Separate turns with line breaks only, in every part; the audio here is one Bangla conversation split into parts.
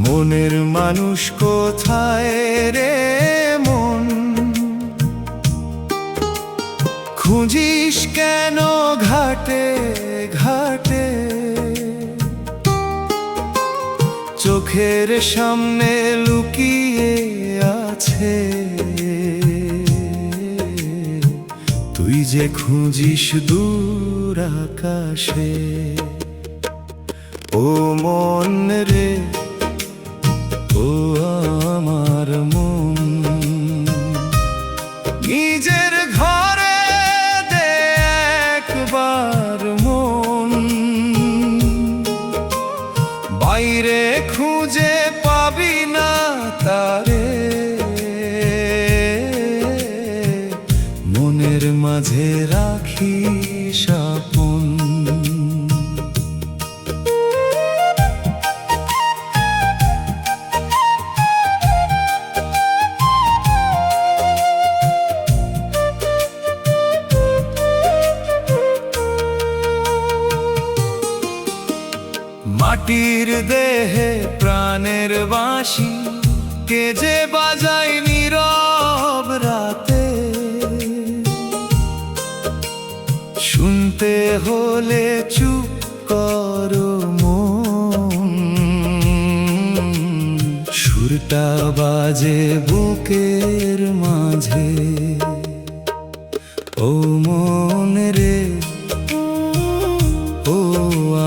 মনের মানুষ কোথায় রে মন, খুঁজিস কেন ঘাটে ঘাটে? চোখের সামনে লুকিয়ে আছে, তুই যে খুঁজিস দূর আকাশে। ও মন রে, ও আমার মন, নিজের ঘরে দে একবার মন। বাইরে খুঁজে পাবি না তারে, মনের মাঝে রাখিস আপন। মাটির দেহে প্রাণের বাঁশি, কে যে বাজায় নীরব রাতে। শুনতে হলে চুপ করো মন, সুরটা বাজে বুকের মাঝে। ও মন রে, ও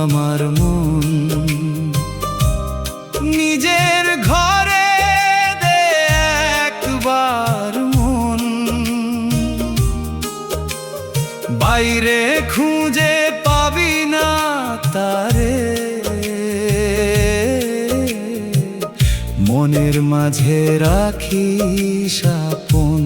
আমার মন, নিজের ঘরে দে একবার মন। বাইরে খুঁজে পাবি না তারে, মনের মাঝে রাখিস আপন।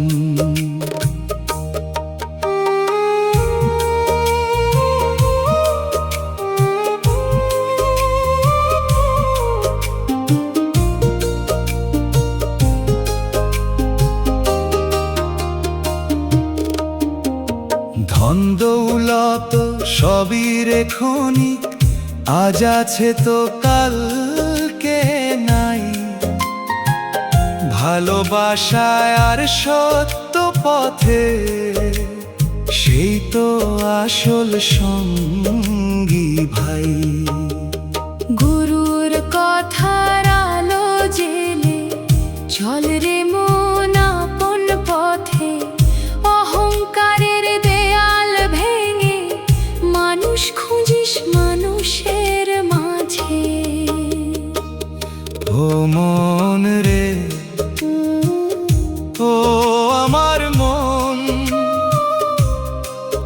ধন দৌলত সবই রে ক্ষণিক, আজ আছে তো কালকে নাই। ভালোবাসায় আর সত্য পথে, সেই তো আসল সঙ্গী ভাই।
গুরুর কথার আলো জেলে চল রে মন আপন পথে। অহংকারের দেয়াল ভেঙে মানুষ খুঁজিস মানুষের মাঝে।
ও মন রে, ও আমার মন,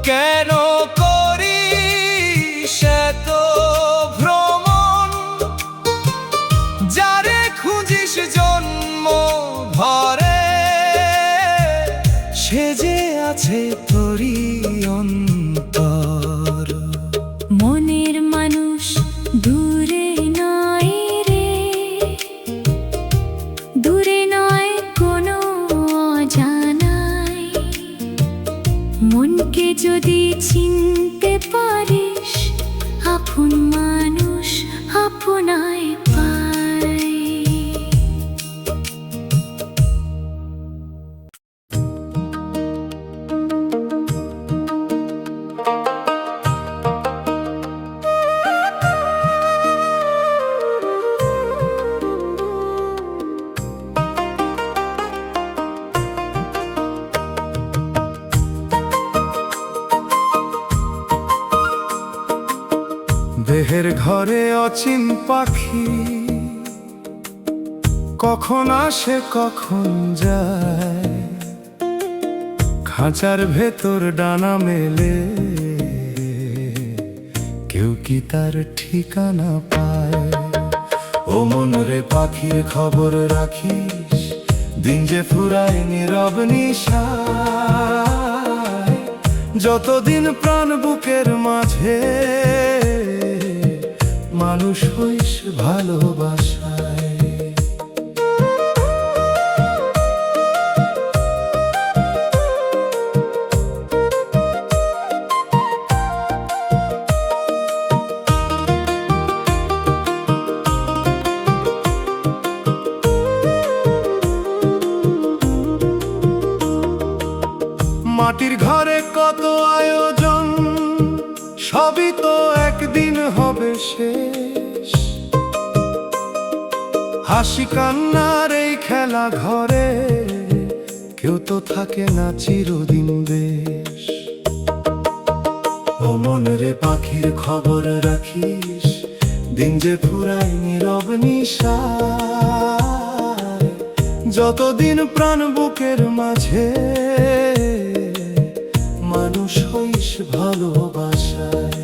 কেন করিস এত ভ্রমণ? যারে খুঁজিস জন্ম ভরে, সে যে আছে তোরই অন্তর।
মনের মানুষ দূরে নয় রে, দূরে নয় কোনো অজানায়। মনকে যদি চিনতে পারিস, আপন মানুষ আপনায় পায়।
দেহের ঘরে অচিন পাখি, কখন আসে কখন যায়। খাঁচার ভেতর ডানা মেলে, কেউ কি তার ঠিকানা পায়? ও মন রে পাখির খবর রাখিস, দিন যে ফুরায় নীরব নিশায়। যতদিন প্রাণ বুকের মাঝে, মানুষ হইস ভালোবাসায়। মাটির ঘরে কত আয়োজন, সবই তো একদিন হবে শেষ। হাসি কান্নার এই খেলা ঘরে কেউ তো থাকে না চিরদিন বেশ। ও মনরে পাখির খবর রাখিস, দিন যে ফুরায় নীরব নিশায়। যতদিন প্রাণ বুকের মাঝে মানুষ হইস ভালোবাসায়।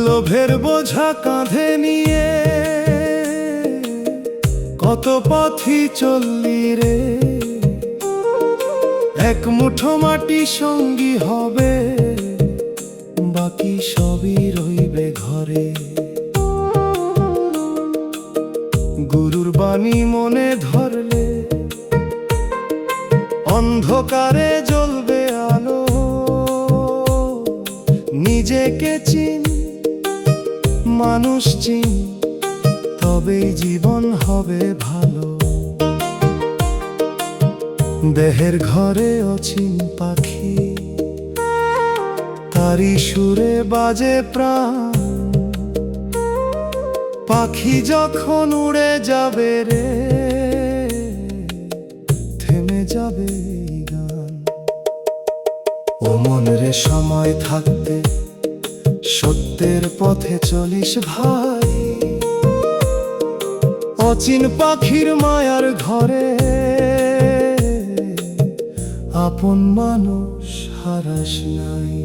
লোভের বোঝা কাঁধে নিয়ে কত পথই চললি রে, এক মুঠো মাটি সঙ্গী হবে, বাকি সবই রইবে ঘরে। গুরুর বাণী মনে ধরলে অন্ধকারে জ্বলবে আলো। নিজেকে চিন, মানুষ চিন, তবেই জীবন হবে ভালো। দেহের ঘরে অচিন পাখি, তারি সুরে বাজে প্রাণ। পাখি যখন উড়ে যাবে রে, থেমে যাবে এই গান। ও মনরে সময় থাকতে সত্যের পথে চলিস ভাই, অচিন পাখির মায়ার ঘরে আপন মানুষ হারাস নাই।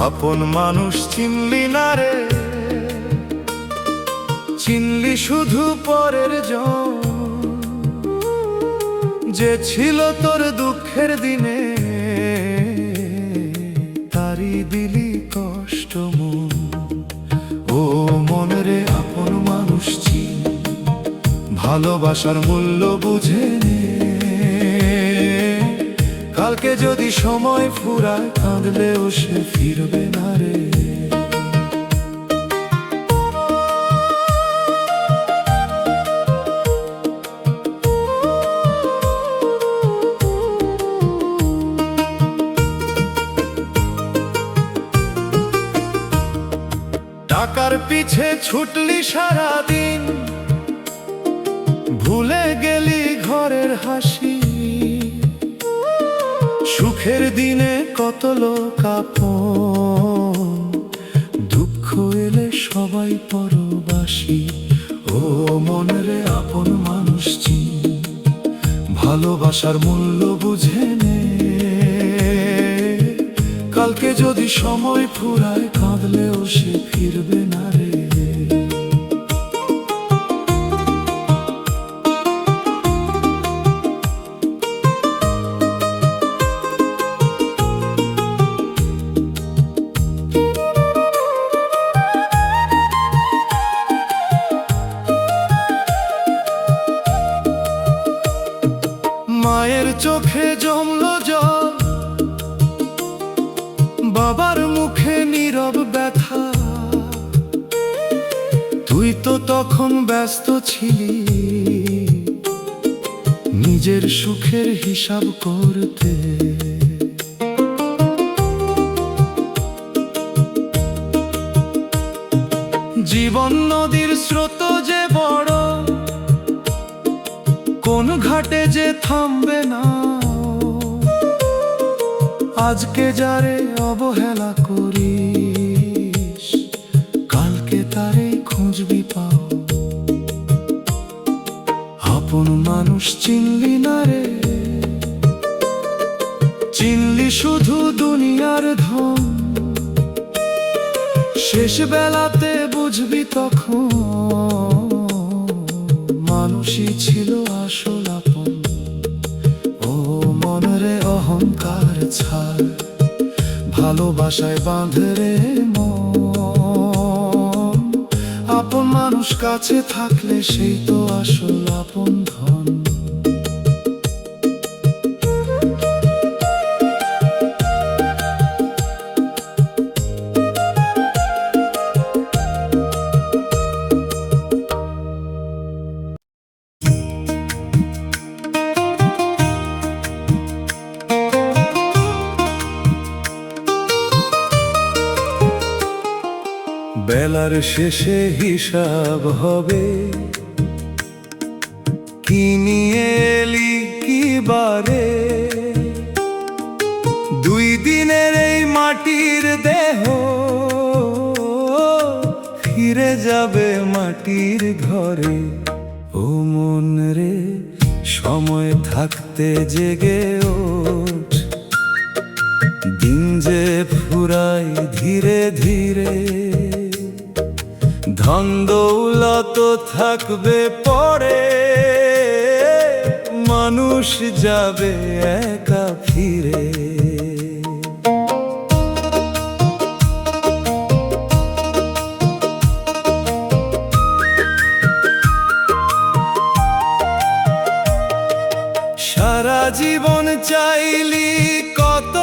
আপন মানুষ চিনলি না রে, চিনলি শুধু পরের জন। যে ছিল তোর দুঃখের দিনে, তারি দিলি কষ্ট মন। ও মনরে আপন মানুষ চিন, ভালোবাসার মূল্য বুঝে নে। কালকে যদি সময় ফুরায় কাঁদলেও সে ফিরবে না রে। টাকার পিছে ছুটলি সারাদিন, ভুলে গেলি ঘরের হাসি। সুখের দিনে কত লোক আপন, দুঃখ এলে সবাই পরবাসী। ও মনরে আপন মানুষ চিন, ভালোবাসার মূল্য বুঝে নে। কালকে যদি সময় ফুরায় কাঁদলেও সে ফিরবে না রে। মায়ের চোখে জমলো জল, বাবার মুখে নীরব ব্যথা। তুই তো তখন ব্যস্ত ছিলি নিজের সুখের হিসাব করতে। জীবন নদীর স্রোত যে বড়, কোন ঘাটে যে থামবে না। আজকে যারে অবহেলা করিস, কালকে তারে খুঁজবি পাও। আপন মানুষ চিনলি না রে, চিনলি শুধু দুনিয়ার ধন। শেষ বেলাতে বুঝবি তখন মানুষই ছিল আসল আপন। ও মনরে অহংকার ছাড়, ভালোবাসায় বাঁধে রে মন। আপন মানুষ কাছে থাকলে সেই তো আসল আপন ধন। বেলার শেষে হিসাব হবে, কি নিয়ে এলি কি বারে। দুই দিনের এই মাটির দেহ ফিরে যাবে মাটির ঘরে। ও মন রে, সময় থাকতে জেগে ওঠ, দিন যে ফুরায় ধীরে ধীরে। ধন দৌলত থাকবে পরে, মানুষ যাবে একা ফিরে। সারা জীবন চাইলি কত,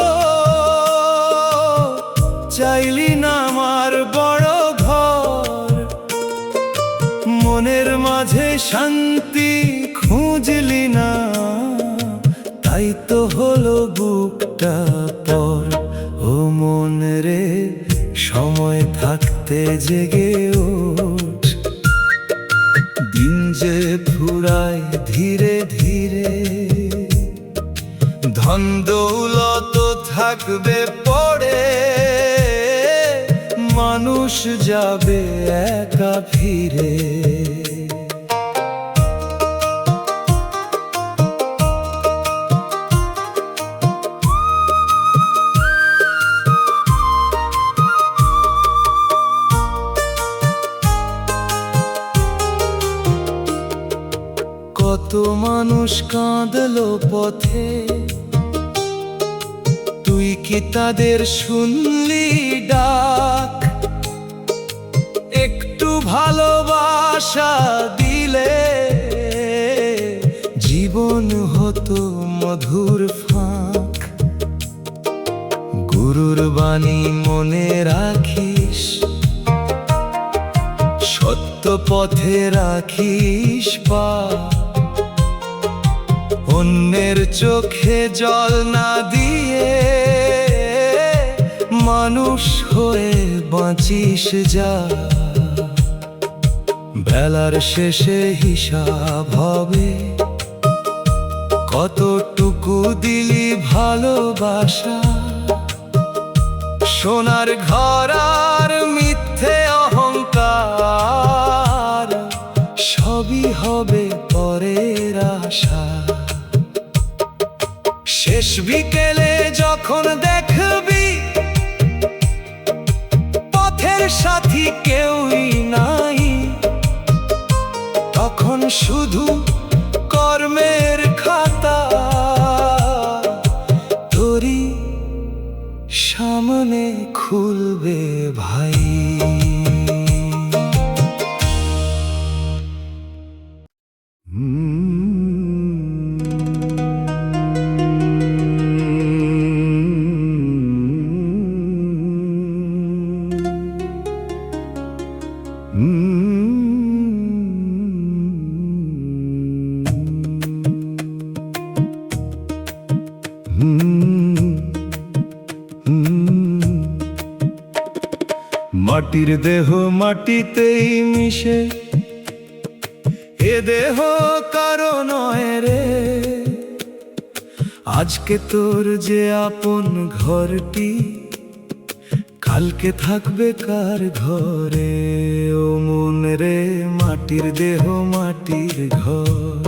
চাইলি না আমার বড় ঘর। মনের মাঝে শান্তি খুঁজলি না, তাই তো হলো বুকটা পর। ও মন রে, সময় থাকতে জেগে ওঠ, দিন যে ফুরায় ধীরে ধীরে। ধন দৌলত থাকবে পড়ে, মানুষ যাবে একা ফিরে। কত মানুষ কাঁদলো পথে, তুই কি তাদের শুনলি ডাক? একটু ভালোবাসা দিলে জীবন হতো মধুর ফাঁক। গুরুর বাণী মনে রাখিস, সত্য পথে রাখিস পা। অন্যের চোখে জল না দিয়ে মানুষ হয়ে বাঁচিস যা। বেলার শেষে হিসাব হবে, কতটুকু দিলি ভালোবাসা। সোনার ঘর আর মিথ্যে অহংকার সবই হবে পরের আশা। শেষ বিকেলে যখন দেখবি পথের সাথী কেউই নাই, তখন শুধু কর্মের খাতা তোরই সামনে খুলবে ভাই। মাটির দেহ মাটিতেই মিশে, এ দেহ কারো নয় রে। আজকে তোর যে আপন ঘরটি কালকে থাকবে কার ঘরে। ও মন রে মাটির দেহ মাটির ঘর,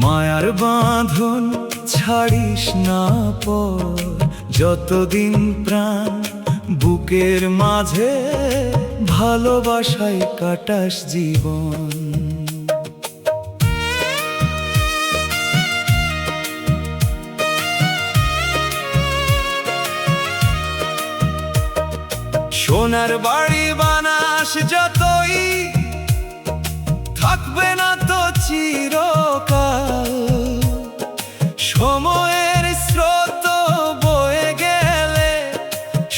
মায়ার বাঁধন ছাড়িস না পর, যতদিন প্রাণ বুকের মাঝে ভালোবাসায় কাটাস জীবন। সোনার বাড়ি বানাস যতই, থাকবে না তো চিরকাল। সময়ের স্রোত বয়ে গেলে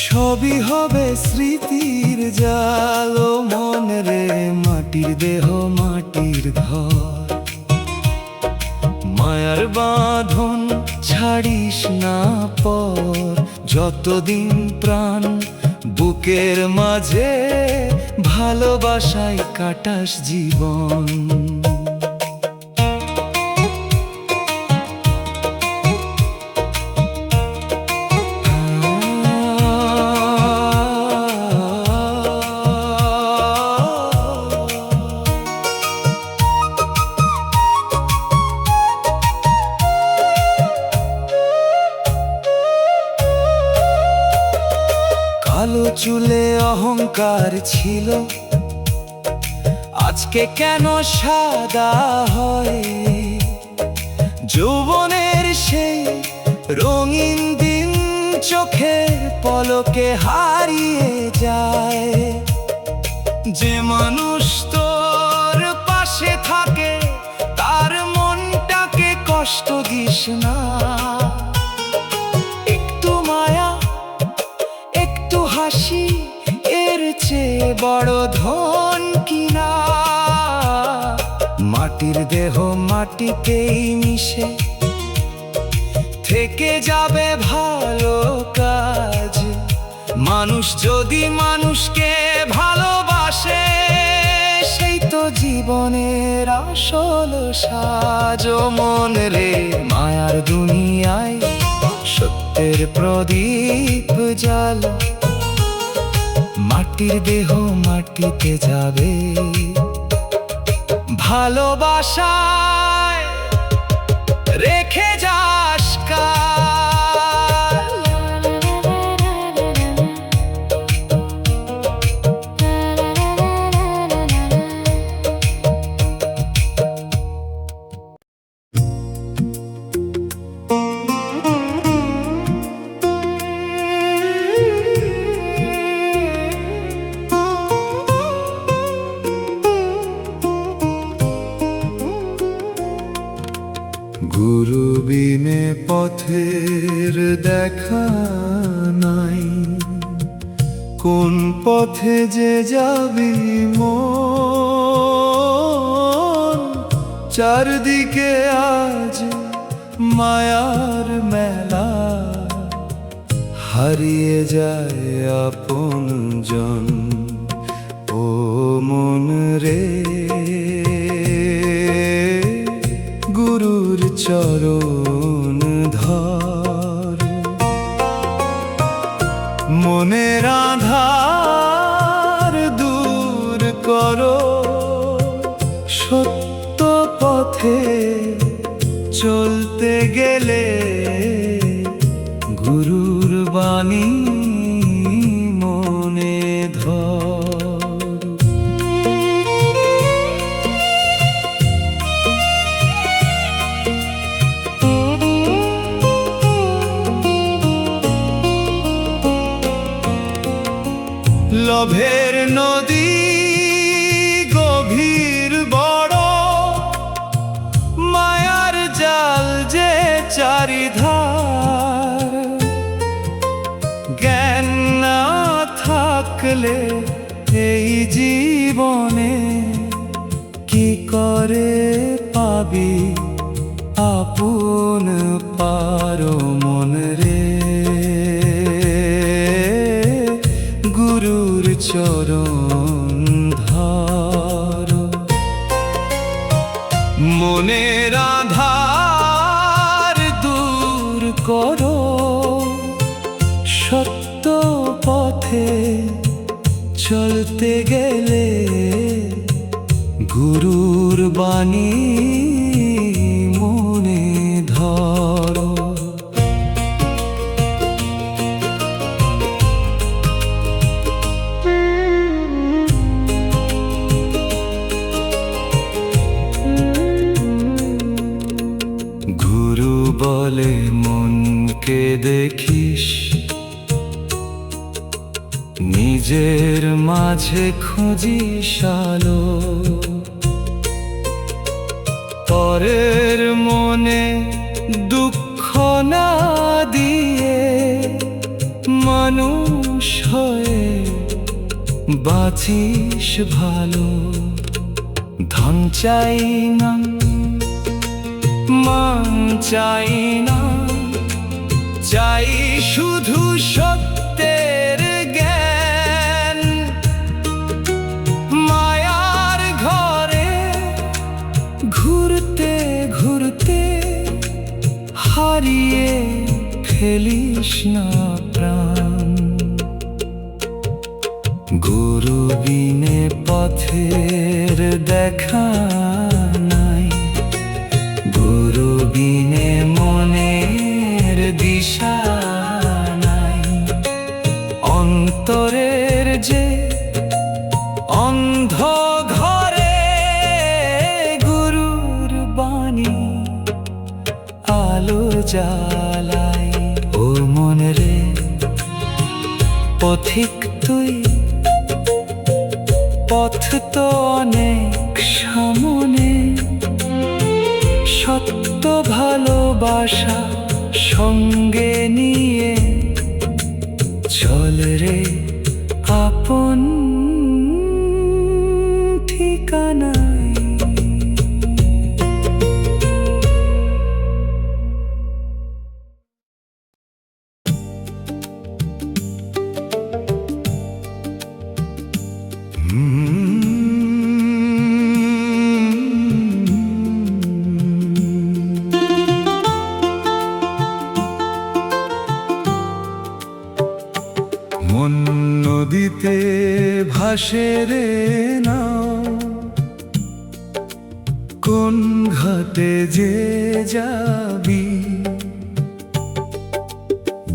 সবই হবে স্মৃতির জাল। ও মন রে মাটির দেহ মাটির ঘর, মায়ার বাঁধন ছাড়িস না পর, যতদিন প্রাণ বুকের মাঝে ভালোবাসায় কাটাস জীবন। কালো চুলে অহংকার ছিল, আজকে কেন সাদা হয়? যৌবনের সেই রঙিন দিন চোখের পলকে হারিয়ে যায়। যে মানুষ তোর পাশে থাকে তার মনটাকে কষ্ট দিস না। একটু মায়া একটু হাসি এর চেয়ে বড় ধন কিনা। মাটির দেহ মাটিতেই মিশে থেকে যাবে ভালো কাজ। মানুষ যদি মানুষকে ভালোবাসে সেই তো জীবনের আসল সাজ। ও মন রে মায়ার দুনিয়ায় সত্যের প্রদীপ জ্বালা, মাটির দেহ মাটিতে যাবে ভালোবাসায় রেখে যাস কাল। গুরু বিনে পথের দেখা নাই, কোন পথে যে যাবি মন। চারদিকে আজ মায়ার মেলা, হারিয়ে যায় আপন জন। ও মন রে গুরুর চরণ ধর, মনের আধার দূর করো। সত্য পথে চলতে গেলে গুরুর বাণী মনে ধর। লোভের নদী গভীর বড়, মায়ার জাল যে চারিধার। জ্ঞান না থাকলে এই জীবনে কি করে পাবি আপন পারো মন রে। গুরুর চরণ ধর, মনের আধার চলতে গেলে গুরুর বাণী মনে ধরো। গুরু বলে মনকে দেখিস, নিজের মাঝে খুঁজিস আলো। পরের মনে দুঃখ না দিয়ে মানুষ হয়ে বাঁচিস ভালো। ধন চাই না, মান চাই না, চাই শুধু সত্যের জ্ঞান। মায়ার ঘরে ঘুরতে ঘুরতে হারিয়ে ফেলিস না প্রাণ। গুরু বিনে পথের দেখা নাই, গুরু বিনে মনের দিশা নাই। অন্তরের যে অন্ধ ঘরে গুরুর বাণী আলো জ্বালাই। ও মন রে পথিক তুই, পথ তো অনেক সামনে। সত্য ভালোবাসা সঙ্গে নিয়ে চল রে আপন ঠিকানায়। মন নদীতে ভাসে রে নাও, কোন ঘাটে যে যাবি।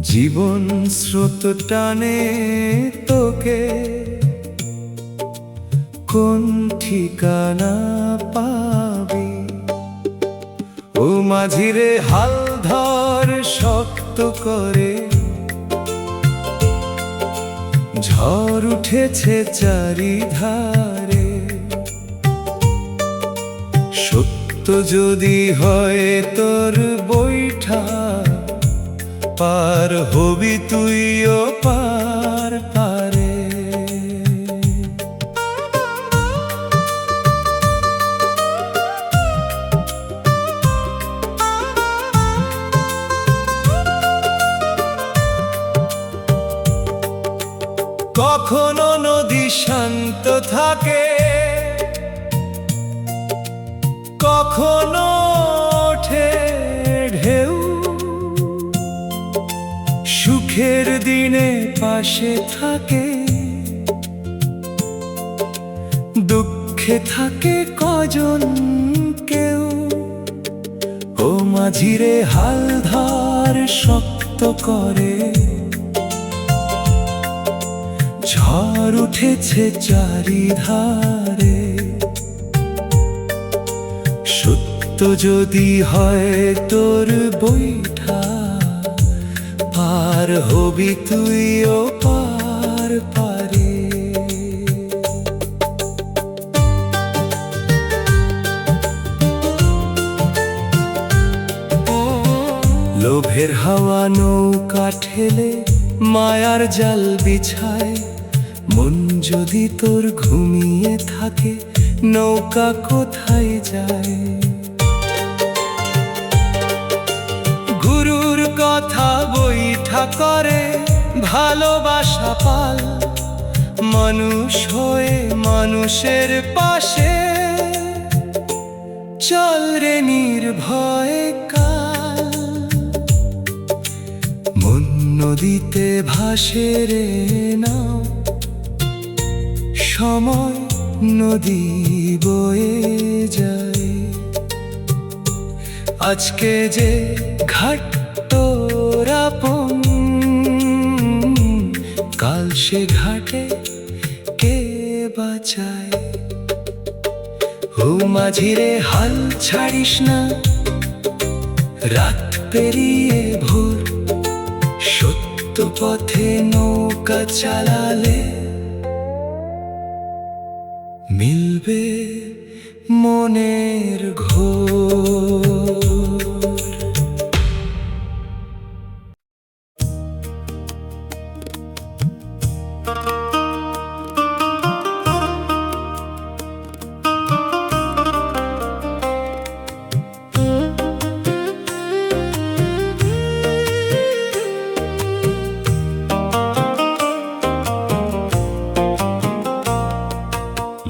জীবন স্রোত টানে তোকে, কোন ঠিকানা পাবি। ও মাঝিরে হাল ধর শক্ত করে, ঝড় উঠেছে চারিধারে। সত্য যদি হয় তোর বৈঠা, পার হবি তুইও পার পারে। কখনো নদী শান্ত থাকে, কখনো ওঠে ঢেউ। সুখের দিনে পাশে থাকে, দুঃখে থাকে কজন কেউ। ও মাঝিরে হাল ধর শক্ত করে, ঝড় উঠেছে চারিধারে। সত্য যদি হয় তোর বৈঠা, পার হবি তুইও পার পারে। লোভের হাওয়া নৌকা ঠেলে মায়ার জাল বিছায়। মন যদি তোর ঘুমিয়ে থাকে, নৌকা কোথায় যায়। গুরুর কথা বৈঠা করে ভালোবাসা পাল। মানুষ হয়ে মানুষের পাশে চল রে নির্ভয়ে কাল। মন নদীতে ভাসে রে নাও, সময় নদী বয়ে যায়, আজকে যে ঘাট তোর আপন, কাল সে ঘাটে কে বাঁচায়। ও মাঝিরে হাল ছাড়িস না, রাত পেরিয়ে ভোর, সত্য পথে নৌকা চালালে মিলবে মনের ঘোর।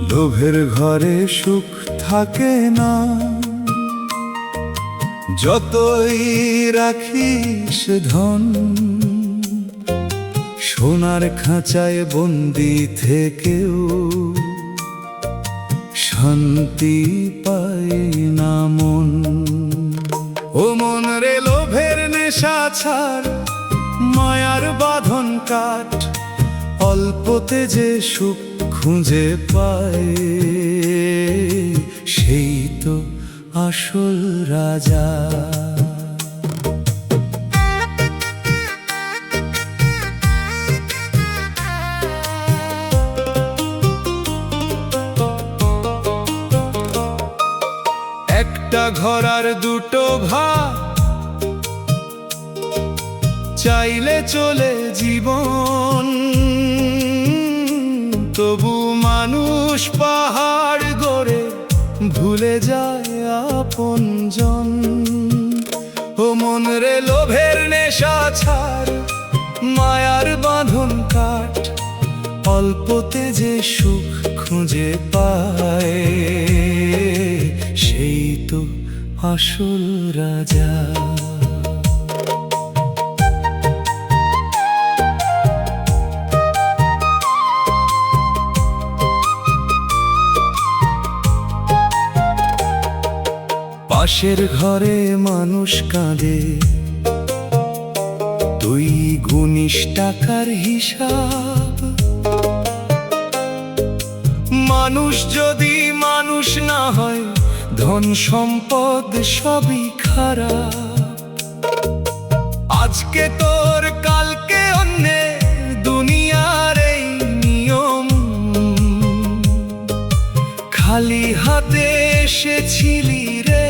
লোভের ঘরে সুখ থাকে না, যতই রাখিস ধন, সোনার খাঁচায় বন্দি থেকেও শান্তি পায় না মন। ও মন রে লোভের নেশা ছাড়, মায়ার বাঁধন কাট, অল্পতে যে সুখ খুঁজে পায় সেই তো আসল রাজা। একটা ঘর আর দুটো ভাগ, চাইলে চলে জীবন, তবু মানুষ পাহাড় গড়ে ভুলে যায় আপনজন। ও মন রে লোভের নেশা ছাড়, মায়ার বাঁধন কাট, অল্পতে যে সুখ খুঁজে পায় সেই তো আসল রাজা। পাশের ঘরে মানুষ কাঁদে, তুই গুনিস টাকার হিসাব। মানুষ যদি মানুষ না হয়, ধন সম্পদ সবই খারাপ। আজকে তোর কালকে অন্যের, দুনিয়ার এই নিয়ম। খালি হাতে এসেছিলি রে,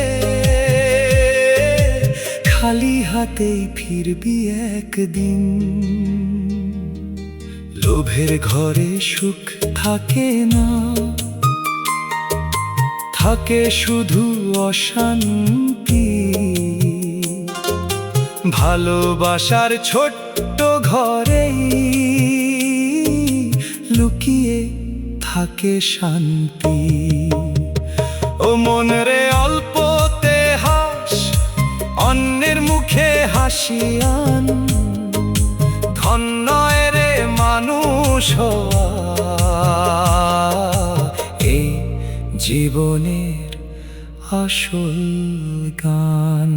খালি হাতেই ফিরবি একদিন। লোভের ঘরে সুখ থাকে না, থাকে শুধু অশান্তি। ভালোবাসার ছোট্ট ঘরেই লুকিয়ে থাকে শান্তি। ও মন রে অল্পতে হাস, অন্যের মুখে হাসি আন, ধন নয় রে মানুষ হওয়া, এই জীবনের আসল গান।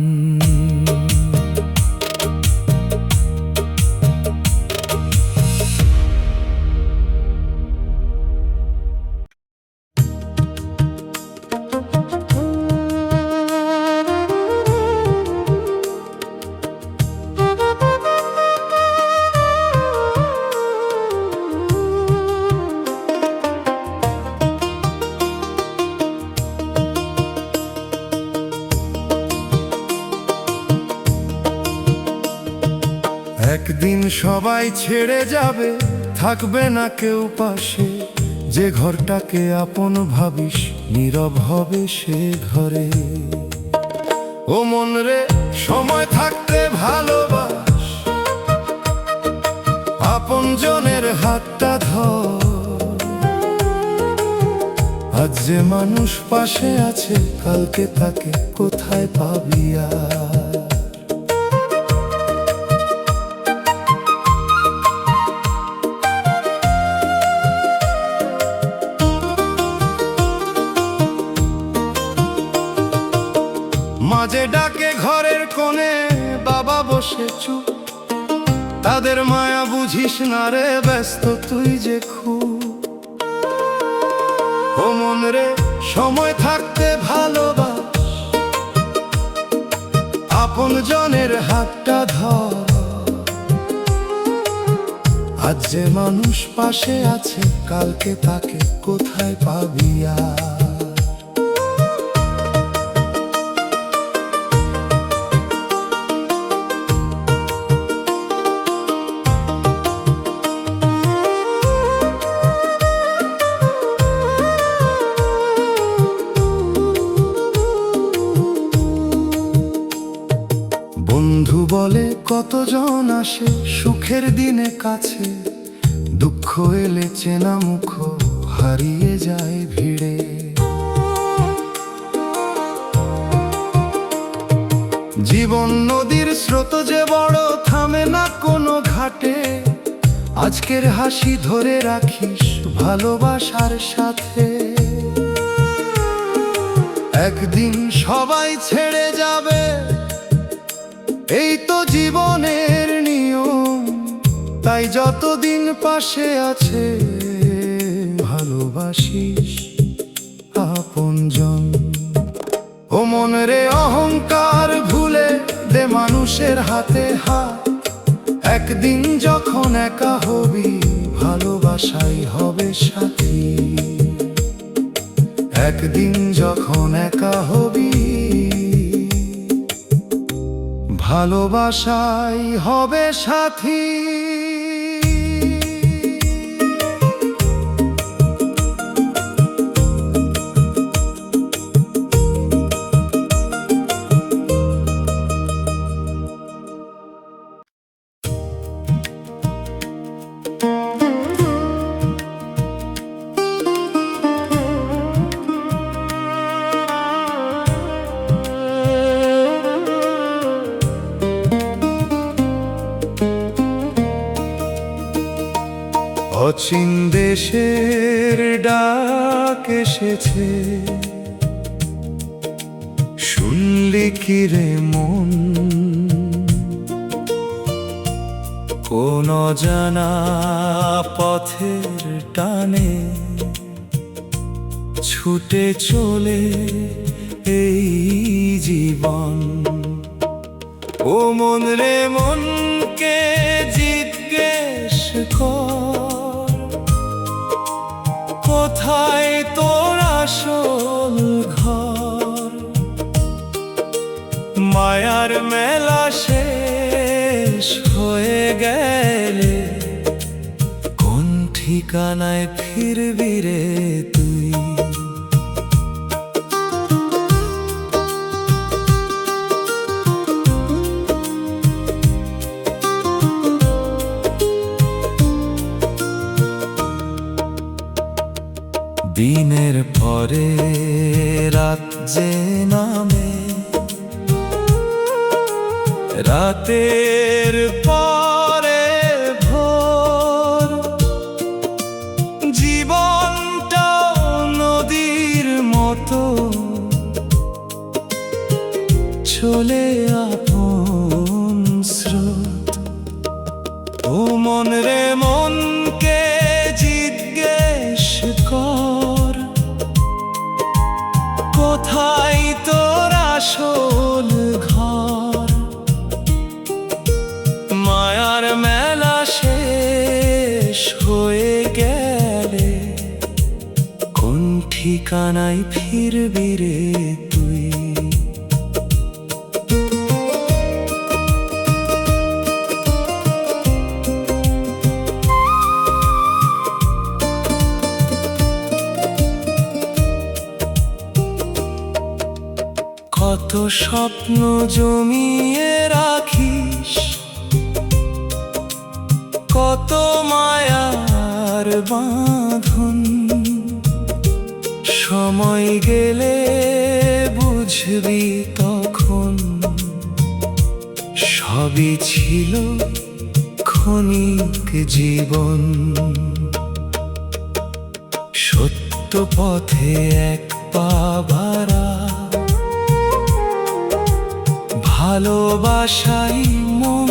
একদিন সবাই ছেড়ে যাবে, থাকবে না কেউ পাশে। যে ঘরটাকে আপন ভাবিস, নীরব হবে সে ঘরে। ও মন রে সময় থাকতে ভালোবাস, আপন জনের হাতটা ধর। আজ যে মানুষ পাশে আছে, কালকে তাকে কোথায় পাবি আর। মাঝে ডাকে ঘরের কোণে বাবা বসে চুপ, তাদের মায়া বুঝিস না রে, ব্যস্ত তুই যে খুব। ও মন রে, সময় থাকতে ভালোবাস, আপন জনের হাতটা ধর। আজ যে মানুষ পাশে আছে, কালকে তাকে কোথায় পাবি আর? বন্ধু বলে কতজন আসে সুখের দিনে কাছে, দুঃখ এলে চেনা মুখ হারিয়ে যায় ভিড়ে। জীবন নদীর স্রোত যে বড়, থামে না কোনো ঘাটে। আজকের হাসি ধরে রাখিস ভালোবাসার সাথে, একদিন সবাই ছেড়ে যাবে, এই তো জীবনের নিয়ম। তাই যতদিন পাশে আছে, ভালোবাসিস আপনজন। ও মন রে, অহংকার ভুলে দে মানুষের হাতে হাত, একদিন যখন একা হবি, ভালোবাসাই হবে সাথী। একদিন যখন একা হবি, ভালোবাসাই হবে সাথী। অচিন দেশের ডাক এসেছে, শুনলি কি রে মন? কোন অজানা পথের টানে ছুটে চলে এই জীবন। ও মন রে, মনকে জিজ্ঞেস কর, কোথায় তোর আসল ঘর? মায়ার মেলা শেষ হয়ে গেলে, কোন ঠিকানায় ফিরবি রে তুই? দিনের পরে রাত যে নামে, রাতের পরে ভোর, জীবনটা নদীর মতো চলে আপন স্রোত। ও মন রে, মনকে জিজ্ঞেস কর, কোথায় তোর আসল ঘর? মায়ার মেলা শেষ হয়ে গেলে, কোন ঠিকানায় ফিরবি রে তুই? কত স্বপ্ন জমিয়ে রাখিস, কত মায়ার বাঁধন, সময় গেলে বুঝবি তখন, সবই ছিল ক্ষণিক জীবন। সত্য পথে এক পা বাড়া, ভালোবাসাই মন,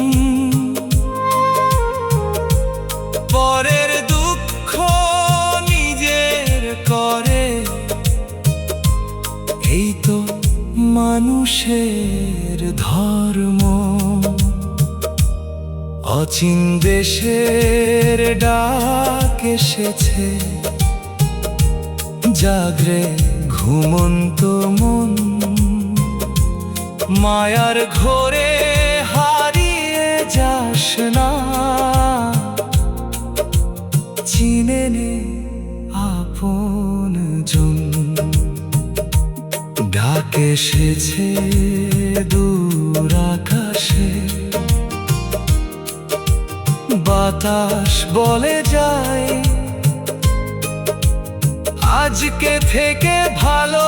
পরের দুঃখ নিজের করে, এই তো মানুষের ধর্ম। অচিন দেশের ডাক এসেছে, জাগরে ঘুমন্ত মন, মায়ার ঘোরে হারিয়ে যাস না, চিনে নে আপন জন। ডাক এসেছে দূর আকাশে, বাতাস বলে যায়, আজকে থেকে ভালো